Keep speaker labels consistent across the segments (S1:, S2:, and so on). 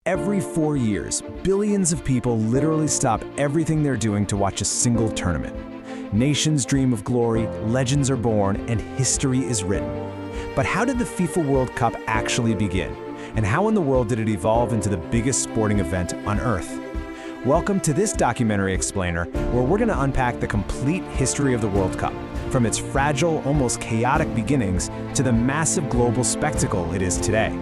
S1: Every 4 years, billions of people literally stop everything they're doing to watch a single tournament. Nations dream of glory, legends are born, and history is written. But how did the FIFA World Cup actually begin? And how in the world did it evolve into the biggest sporting event on Earth? Welcome to this documentary explainer, where we're going to unpack the complete history of the World Cup, from its fragile, almost chaotic beginnings to the massive global spectacle it is today.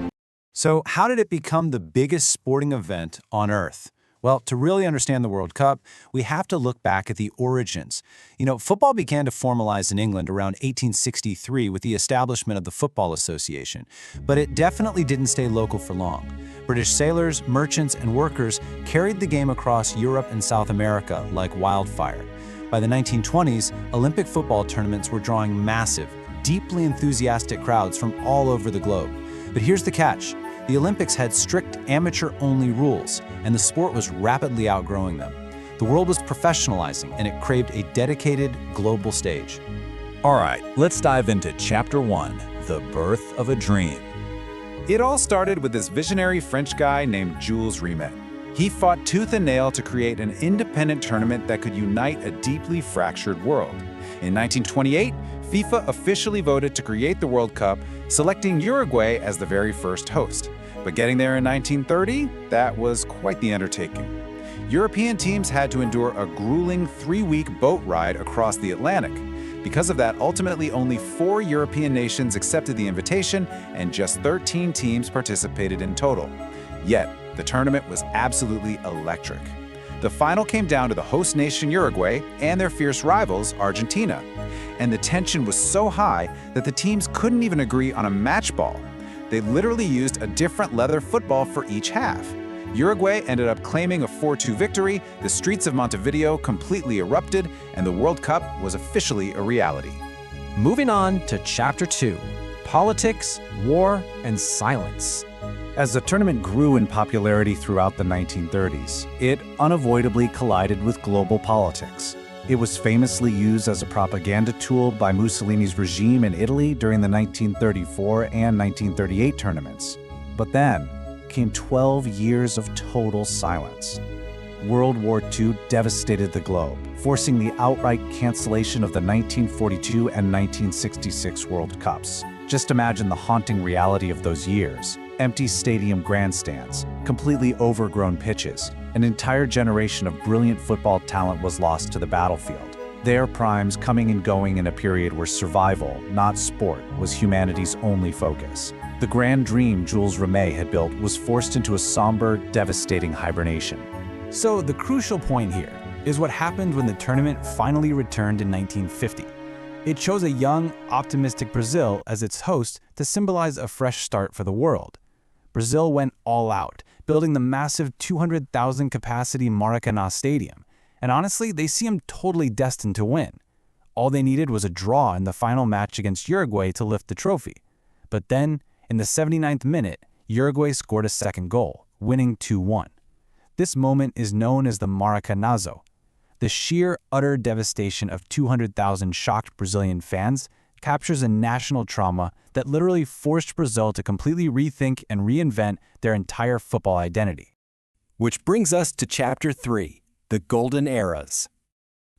S2: So how did it become the biggest sporting event on Earth? Well, to really understand the World Cup, we have to look back at the origins. Football began to formalize in England around 1863 with the establishment of the Football Association, but it definitely didn't stay local for long. British sailors, merchants, and workers carried the game across Europe and South America like wildfire. By the 1920s, Olympic football tournaments were drawing massive, deeply enthusiastic crowds from all over the globe. But here's the catch. The Olympics had strict amateur-only rules, and the sport was rapidly outgrowing them. The world was professionalizing, and it craved a dedicated global stage.
S3: All right, let's dive into Chapter 1, The Birth of a Dream. It all started with this visionary French guy named Jules Rimet. He fought tooth and nail to create an independent tournament that could unite a deeply fractured world. In 1928, FIFA officially voted to create the World Cup, selecting Uruguay as the very first host. But getting there in 1930, that was quite the undertaking. European teams had to endure a grueling 3-week boat ride across the Atlantic. Because of that, ultimately only 4 European nations accepted the invitation, and just 13 teams participated in total. Yet, the tournament was absolutely electric. The final came down to the host nation Uruguay and their fierce rivals, Argentina. And the tension was so high that the teams couldn't even agree on a match ball. They literally used a different leather football for each half. Uruguay ended up claiming a 4-2 victory, the streets of Montevideo completely erupted, and the World Cup was officially a reality.
S1: Moving on to Chapter 2, Politics, War, and Silence.
S2: As the tournament grew in popularity throughout the 1930s, it unavoidably collided with global politics. It was famously used as a propaganda tool by Mussolini's regime in Italy during the 1934 and 1938 tournaments. But then came 12 years of total silence. World War II devastated the globe, forcing the outright cancellation of the 1942 and 1966 World Cups. Just imagine the haunting reality of those years. Empty stadium grandstands, completely overgrown pitches. An entire generation of brilliant football talent was lost to the battlefield. Their primes coming and going in a period where survival, not sport, was humanity's only focus. The grand dream Jules Rimet had built was forced into a somber, devastating hibernation.
S1: So the crucial point here is what happened when the tournament finally returned in 1950. It chose a young, optimistic Brazil as its host to symbolize a fresh start for the world. Brazil went all out, building the massive 200,000 capacity Maracanã Stadium. And honestly, they seemed totally destined to win. All they needed was a draw in the final match against Uruguay to lift the trophy. But then, in the 79th minute, Uruguay scored a second goal, winning 2-1. This moment is known as the Maracanazo. The sheer, utter devastation of 200,000 shocked Brazilian fans captures a national trauma that literally forced Brazil to completely rethink and reinvent their entire football identity.
S3: Which brings us to Chapter 3, The Golden Eras.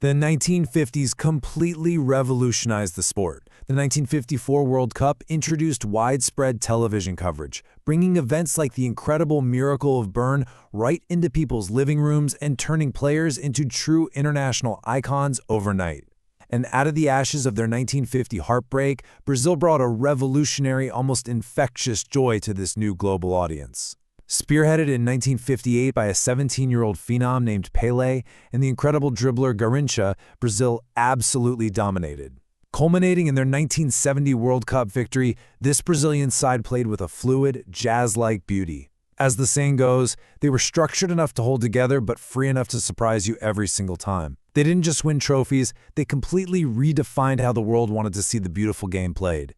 S4: The 1950s completely revolutionized the sport. The 1954 World Cup introduced widespread television coverage, bringing events like the incredible Miracle of Bern right into people's living rooms and turning players into true international icons overnight. And out of the ashes of their 1950 heartbreak, Brazil brought a revolutionary, almost infectious joy to this new global audience. Spearheaded in 1958 by a 17-year-old phenom named Pelé and the incredible dribbler Garrincha, Brazil absolutely dominated. Culminating in their 1970 World Cup victory, this Brazilian side played with a fluid, jazz-like beauty. As the saying goes, they were structured enough to hold together but free enough to surprise you every single time. They didn't just win trophies, they completely redefined how the world wanted to see the beautiful game played.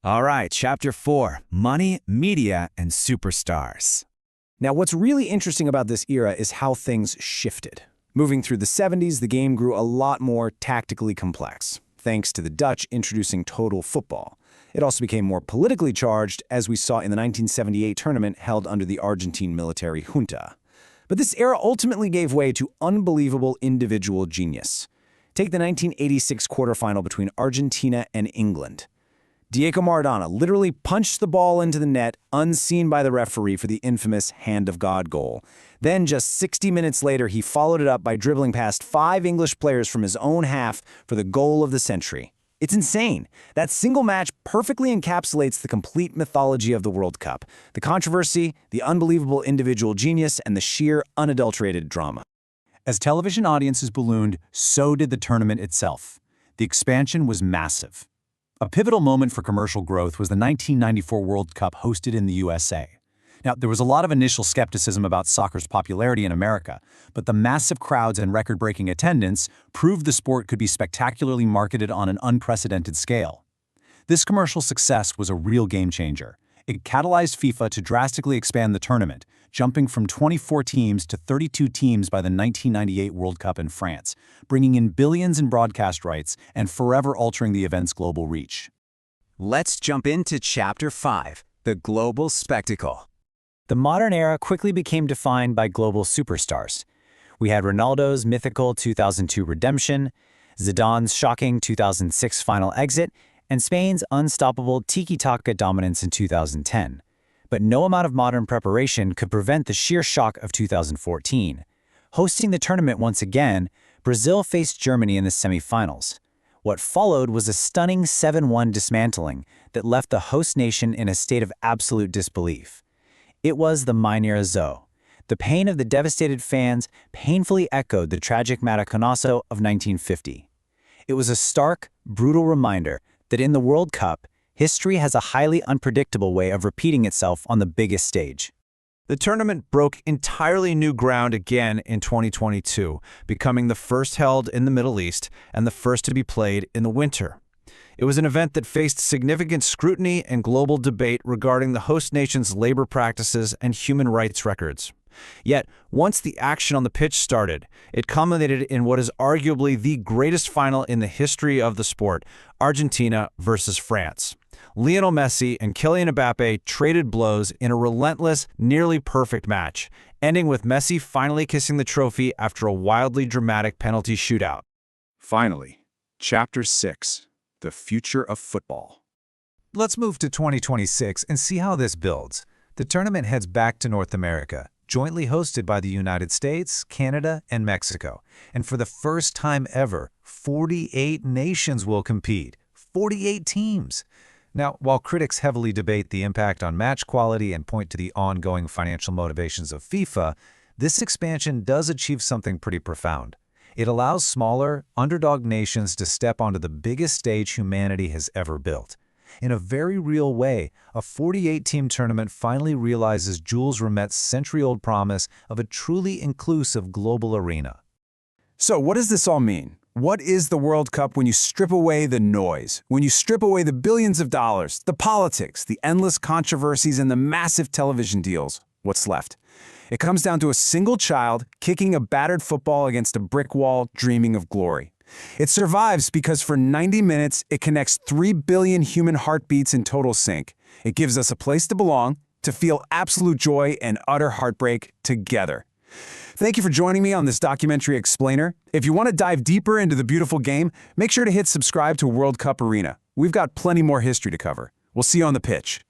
S3: All right, Chapter 4, Money, Media, and Superstars.
S1: Now, what's really interesting about this era is how things shifted. Moving through the 70s, the game grew a lot more tactically complex.
S3: thanks to the Dutch introducing total football. It also became more politically charged, as we saw in the 1978 tournament held under the Argentine military junta. But this era ultimately gave way to unbelievable individual genius. Take the 1986 quarterfinal between Argentina and England. Diego Maradona literally punched the ball into the net, unseen by the referee, for the infamous Hand of God goal. Then, just 60 minutes later, he followed it up by dribbling past 5 English players from his own half for the goal of the century. It's insane. That single match perfectly encapsulates the complete mythology of the World Cup: the controversy, the unbelievable individual genius, and the sheer, unadulterated drama.
S2: As television audiences ballooned, so did the tournament itself. The expansion was massive. A pivotal moment for commercial growth was the 1994 World Cup hosted in the USA. Now, there was a lot of initial skepticism about soccer's popularity in America, but the massive crowds and record-breaking attendance proved the sport could be spectacularly marketed on an unprecedented scale. This commercial success was a real game-changer. It catalyzed FIFA to drastically expand the tournament, jumping from 24 teams to 32 teams by the 1998 World Cup in France, bringing in billions in broadcast rights and forever altering the event's global reach.
S5: Let's jump into Chapter 5, the global spectacle.
S1: The modern era quickly became defined by global superstars. We had Ronaldo's mythical 2002 redemption, Zidane's shocking 2006 final exit, and Spain's unstoppable tiki-taka dominance in 2010. But no amount of modern preparation could prevent the sheer shock of 2014. Hosting the tournament once again, Brazil faced Germany in the semifinals. What followed was a stunning 7-1 dismantling that left the host nation in a state of absolute disbelief. It was the Mineira Zoo. The pain of the devastated fans painfully echoed the tragic Maracanãzo of 1950. It was a stark, brutal reminder that in the World Cup, history has a highly unpredictable way of repeating itself on the biggest stage.
S6: The tournament broke entirely new ground again in 2022, becoming the first held in the Middle East and the first to be played in the winter. It was an event that faced significant scrutiny and global debate regarding the host nation's labor practices and human rights records. Yet, once the action on the pitch started, it culminated in what is arguably the greatest final in the history of the sport: Argentina versus France. Lionel Messi and Kylian Mbappe traded blows in a relentless, nearly perfect match, ending with Messi finally kissing the trophy after a wildly dramatic penalty shootout.
S3: Finally, Chapter 6, the future of football.
S2: Let's move to 2026 and see how this builds. The tournament heads back to North America, jointly hosted by the United States, Canada, and Mexico. And for the first time ever, 48 nations will compete. 48 teams. Now, while critics heavily debate the impact on match quality and point to the ongoing financial motivations of FIFA, this expansion does achieve something pretty profound. It allows smaller, underdog nations to step onto the biggest stage humanity has ever built. In a very real way, a 48-team tournament finally realizes Jules Rimet's century-old promise of a truly inclusive global arena.
S3: So what does this all mean? What is the World Cup when you strip away the noise, when you strip away the billions of dollars, the politics, the endless controversies, and the massive television deals? What's left? It comes down to a single child kicking a battered football against a brick wall, dreaming of glory. It survives because for 90 minutes, it connects 3 billion human heartbeats in total sync. It gives us a place to belong, to feel absolute joy and utter heartbreak together. Thank you for joining me on this documentary explainer. If you want to dive deeper into the beautiful game, make sure to hit subscribe to World Cup Arena. We've got plenty more history to cover. We'll see you on the pitch.